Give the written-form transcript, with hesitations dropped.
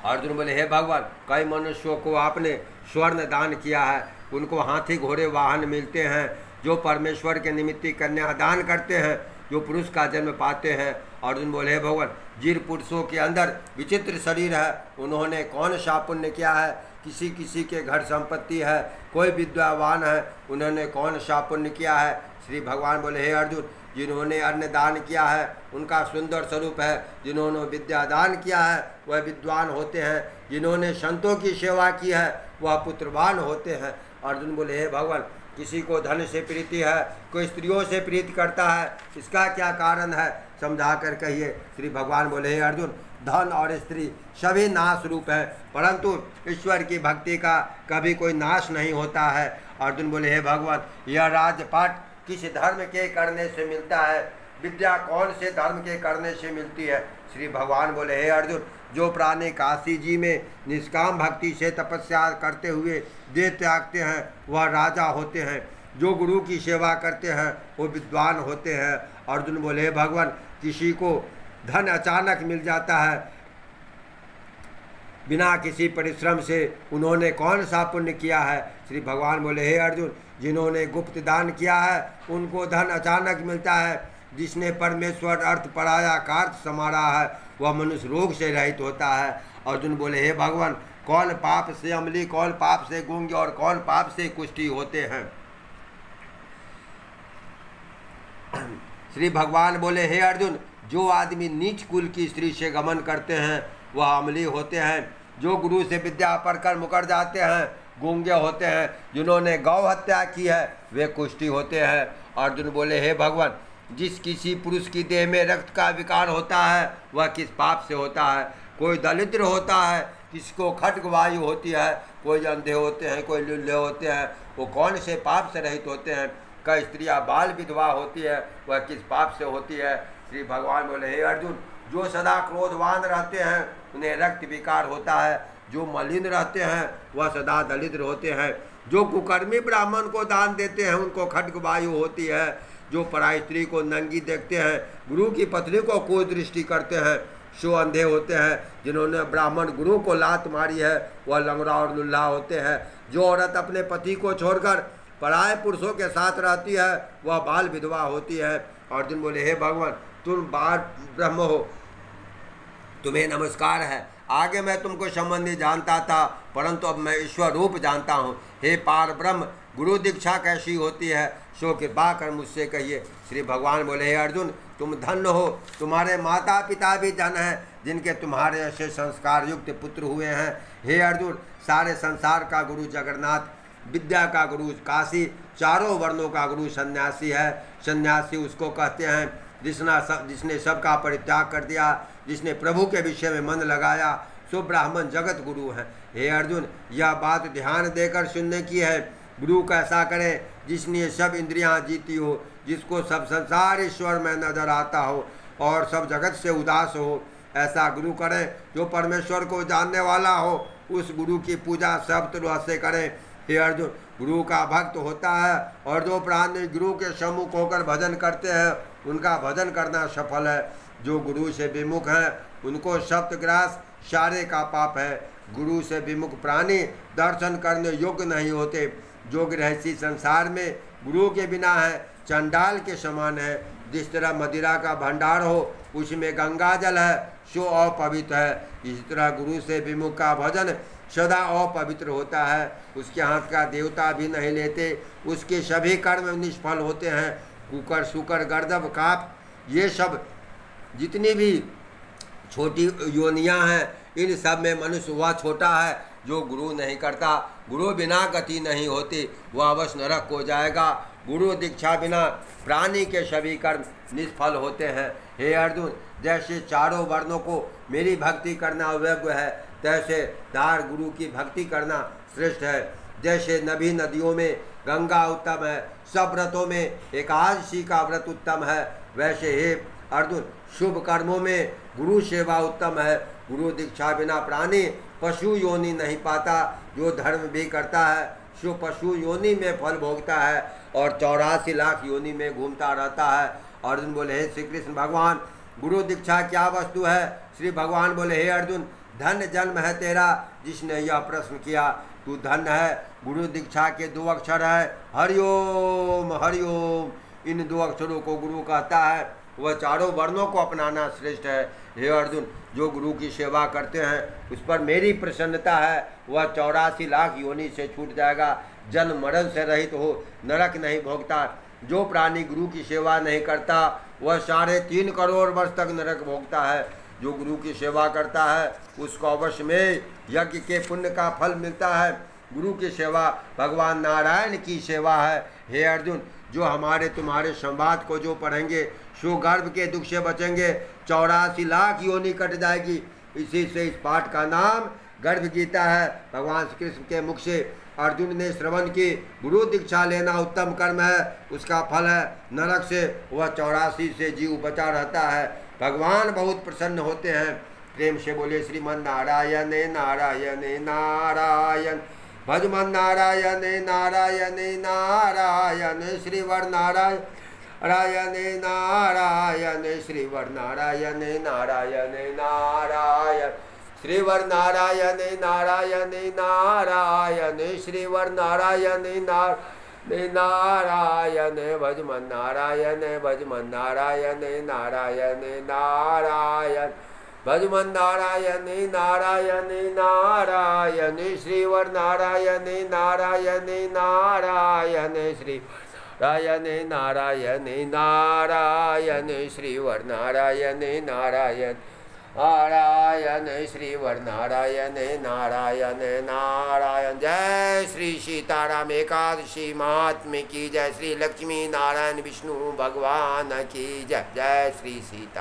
अर्जुन बोले हे भगवान, कई मनुष्यों को आपने स्वर्ण दान किया है, उनको हाथी घोड़े वाहन मिलते हैं, जो परमेश्वर के निमित्त कन्या दान करते हैं, जो पुरुष का जन्म पाते हैं। अर्जुन बोले हे भगवान, जिन पुरुषों के अंदर विचित्र शरीर है, उन्होंने कौन सा पुण्य किया है? किसी किसी के घर संपत्ति है, कोई विद्यावान है, उन्होंने कौन सा पुण्य किया है? श्री भगवान बोले हे अर्जुन, जिन्होंने अन्न दान किया है उनका सुंदर स्वरूप है, जिन्होंने विद्या दान किया है वह विद्वान होते हैं, जिन्होंने संतों की सेवा की है वह पुत्रवान होते हैं। अर्जुन बोले हे भगवान, किसी को धन से प्रीति है, कोई स्त्रियों से प्रीति करता है, इसका क्या कारण है? समझा कर कहिए। श्री भगवान बोले हे अर्जुन, धन और स्त्री सभी नाश रूप है, परंतु ईश्वर की भक्ति का कभी कोई नाश नहीं होता है। अर्जुन बोले हे भगवान, यह राजपाट किस धर्म के करने से मिलता है? विद्या कौन से धर्म के करने से मिलती है? श्री भगवान बोले हे अर्जुन, जो प्राणी काशी जी में निष्काम भक्ति से तपस्या करते हुए देह त्यागते हैं वह राजा होते हैं, जो गुरु की सेवा करते हैं वो विद्वान होते हैं। अर्जुन बोले हे भगवान, किसी को धन अचानक मिल जाता है बिना किसी परिश्रम से, उन्होंने कौन सा पुण्य किया है? श्री भगवान बोले हे अर्जुन, जिन्होंने गुप्त दान किया है उनको धन अचानक मिलता है, जिसने परमेश्वर अर्थ पराया कार्य समारा है वह मनुष्य रोग से रहित होता है। अर्जुन बोले हे भगवान, कौन पाप से अमली, कौन पाप से गूंगे और कौन पाप से कुष्ठी होते हैं? श्री भगवान बोले हे अर्जुन, जो आदमी नीच कुल की स्त्री से गमन करते हैं वह अमली होते हैं, जो गुरु से विद्या पढ़कर मुकर जाते हैं गूंगे होते हैं, जिन्होंने गौ हत्या की है वे कुष्ठी होते हैं। अर्जुन बोले हे भगवान, जिस किसी पुरुष की देह में रक्त का विकार होता है वह किस पाप से होता है? कोई दरिद्र होता है, किसको खड्ग वायु होती है, कोई अंधे होते हैं, कोई लुल्हे होते हैं, वो कौन से पाप से रहित होते हैं? कई स्त्रियां बाल विधवा होती है, वह किस पाप से होती है? श्री भगवान बोले हे अर्जुन, जो सदा क्रोधवान रहते हैं उन्हें रक्त विकार होता है, जो मलिन रहते हैं वह सदा दरिद्र होते हैं, जो कुकर्मी ब्राह्मण को दान देते हैं उनको खड्ग वायु होती है, जो पराई स्त्री को नंगी देखते हैं, गुरु की पत्नी को कुदृष्टि करते हैं, सो अंधे होते हैं, जिन्होंने ब्राह्मण गुरु को लात मारी है वह लंगड़ा और लुल्हा होते हैं, जो औरत अपने पति को छोड़कर पराये पुरुषों के साथ रहती है वह बाल विधवा होती है। अर्जुन बोले हे भगवान, तुम बाल ब्रह्म हो, तुम्हें नमस्कार है। आगे मैं तुमको संबंधी जानता था, परंतु अब मैं ईश्वर रूप जानता हूँ। हे पार ब्रह्म, गुरु दीक्षा कैसी होती है, सो कृपा कर मुझसे कहिए। श्री भगवान बोले हे अर्जुन, तुम धन्य हो, तुम्हारे माता पिता भी धन हैं, जिनके तुम्हारे ऐसे संस्कार युक्त पुत्र हुए हैं। हे अर्जुन, सारे संसार का गुरु जगन्नाथ, विद्या का गुरु काशी, चारों वर्णों का गुरु सन्यासी है। सन्यासी उसको कहते हैं जिसने सबका परित्याग कर दिया, जिसने प्रभु के विषय में मन लगाया, सो ब्राह्मण जगत गुरु है। हे अर्जुन, यह बात ध्यान देकर सुनने की है। गुरु कैसा करे? जिसने सब इंद्रियां जीती हो, जिसको सब संसार ईश्वर में नजर आता हो और सब जगत से उदास हो, ऐसा गुरु करे जो परमेश्वर को जानने वाला हो। उस गुरु की पूजा सब तरह से करें। हे अर्जुन, गुरु का भक्त होता है और जो प्राणी गुरु के सम्मुख होकर भजन करते हैं उनका भजन करना सफल है। जो गुरु से विमुख है उनको सप्तग्रास सारे का पाप है। गुरु से विमुख प्राणी दर्शन करने योग्य नहीं होते। जो गृहस्थी संसार में गुरु के बिना है चंडाल के समान है। जिस तरह मदिरा का भंडार हो उसमें गंगा जल है, सो अपवित्र है। इसी तरह गुरु से विमुख का भजन सदा अपवित्र होता है। उसके हाथ का देवता भी नहीं लेते, उसके सभी कर्म निष्फल होते हैं। कुकर, शुकर, गर्दभ, काप, ये सब जितनी भी छोटी योनियां हैं, इन सब में मनुष्य वह छोटा है जो गुरु नहीं करता। गुरु बिना गति नहीं होती, वह अवश्य नरक हो जाएगा। गुरु दीक्षा बिना प्राणी के सभी कर्म निष्फल होते हैं। हे अर्जुन, जैसे चारों वर्णों को मेरी भक्ति करना योग्य है, तैसे दार गुरु की भक्ति करना श्रेष्ठ है। जैसे नभी नदियों में गंगा उत्तम है, सब व्रतों में एकादशी का व्रत उत्तम है, वैसे हे अर्जुन शुभ कर्मों में गुरु सेवा उत्तम है। गुरु दीक्षा बिना प्राणी पशु योनि नहीं पाता। जो धर्म भी करता है सो पशु योनि में फल भोगता है और 84 लाख योनि में घूमता रहता है। अर्जुन बोले हे श्री कृष्ण भगवान, गुरु दीक्षा क्या वस्तु है? श्री भगवान बोले हे अर्जुन, धन्य जन्म है तेरा जिसने यह प्रश्न किया, तू धन्य है। गुरु दीक्षा के 2 अक्षर है हरिओम हरिओम। इन 2 अक्षरों को गुरु कहता है, वह चारों वर्णों को अपनाना श्रेष्ठ है। हे अर्जुन, जो गुरु की सेवा करते हैं उस पर मेरी प्रसन्नता है, वह 84 लाख योनि से छूट जाएगा, जन्म मरण से रहित हो, नरक नहीं भोगता। जो प्राणी गुरु की सेवा नहीं करता वह 3.5 करोड़ वर्ष तक नरक भोगता है। जो गुरु की सेवा करता है उसको अवश्य में यज्ञ के पुण्य का फल मिलता है। गुरु की सेवा भगवान नारायण की सेवा है। हे अर्जुन, जो हमारे तुम्हारे संवाद को जो पढ़ेंगे सो गर्भ के दुख से बचेंगे, 84 लाख योनि कट जाएगी। इसी से इस पाठ का नाम गर्भ गीता है। भगवान श्री कृष्ण के मुख से अर्जुन ने श्रवण की, गुरु दीक्षा लेना उत्तम कर्म है, उसका फल है नरक से, वह 84 से जीव बचा रहता है। भगवान बहुत प्रसन्न होते हैं। प्रेम से बोले श्रीमन नारायण नारायण नारायण, भजमन नारायण नारायण नारायण, श्रीवर नारायण नारायण नारायण, श्रीवर नारायण नारायण नारायण, श्रीवर नारायण नारायण नारायण, श्रीवर नारायण नारायण, भजमन नारायण भजमन नारायण नारायण नारायण, भजमन नारायण नारायण नारायण, श्रीवर नारायण नारायण नारायण, श्री नारायण नारायण नारायण, श्रीवर नारायण नारायण नारायण, श्रीवर नारायण नारायण नारायण। जय श्री सीताराम एकादशी महात्म्य की जय। श्री लक्ष्मी नारायण विष्णु भगवान की जय। जय श्री सीता।